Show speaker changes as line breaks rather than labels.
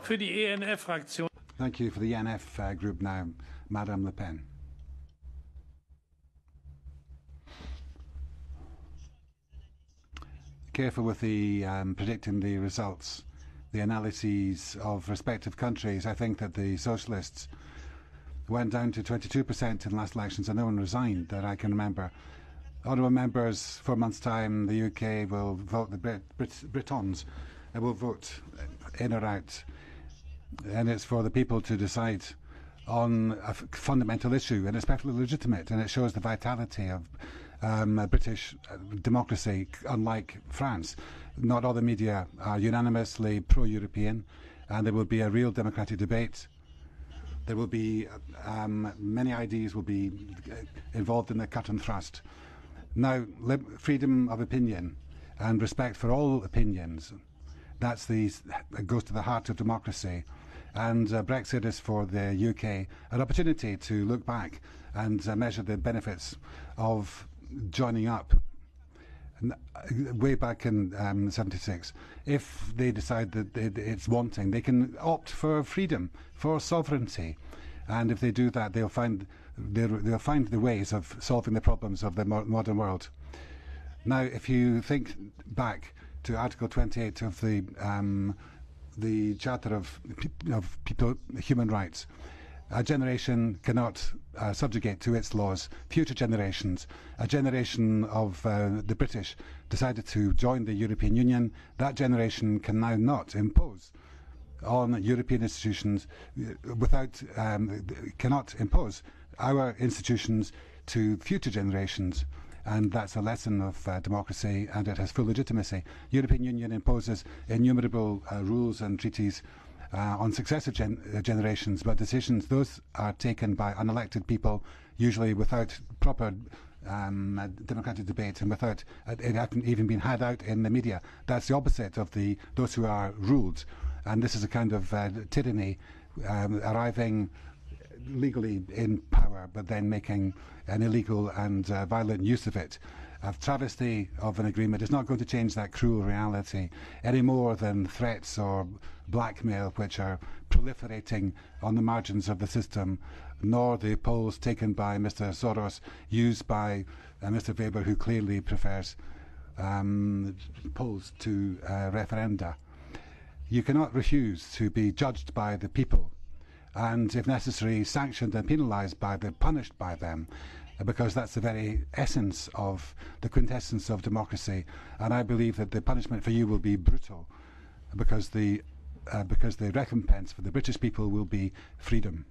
Für die ENF-Fraktion.
Thank you for the ENF group now, Madame Le Pen. Careful with the predicting the results, the analyses of respective countries. I think that the socialists went down to 22% in the last elections and no one resigned that I can remember. Honourable members, 4 months' time, the UK will vote, the Britons will vote in or out. And it's for the people to decide on a fundamental issue, and it's perfectly legitimate, and it shows the vitality of British democracy, unlike France. Not all the media are unanimously pro-European, and there will be a real democratic debate. There will be many ideas will be involved in the cut and thrust. Now, freedom of opinion and respect for all opinions, that goes to the heart of democracy. And Brexit is for the UK an opportunity to look back and measure the benefits of joining up way back in '76. If they decide that it's wanting, they can opt for freedom, for sovereignty, and if they do that, they'll find the ways of solving the problems of the modern world. Now, if you think back to Article 28 of the Charter of Human Rights, a generation cannot subjugate to its laws future generations. A generation of the British decided to join the European Union. That generation can now not impose on European institutions cannot impose our institutions to future generations. And that's a lesson of democracy, and it has full legitimacy. European Union imposes innumerable rules and treaties on successive generations, but decisions, those are taken by unelected people, usually without proper democratic debate and without it having even been had out in the media. That's the opposite of those who are ruled. And this is a kind of tyranny, arriving legally in power, but then making an illegal and violent use of it. A travesty of an agreement is not going to change that cruel reality any more than threats or blackmail, which are proliferating on the margins of the system, nor the polls taken by Mr. Soros, used by Mr. Weber, who clearly prefers polls to referenda. You cannot refuse to be judged by the people, and if necessary sanctioned and penalised by them, punished by them, because that's the very essence of the quintessence of democracy. And I believe that the punishment for you will be brutal, because the recompense for the British people will be freedom.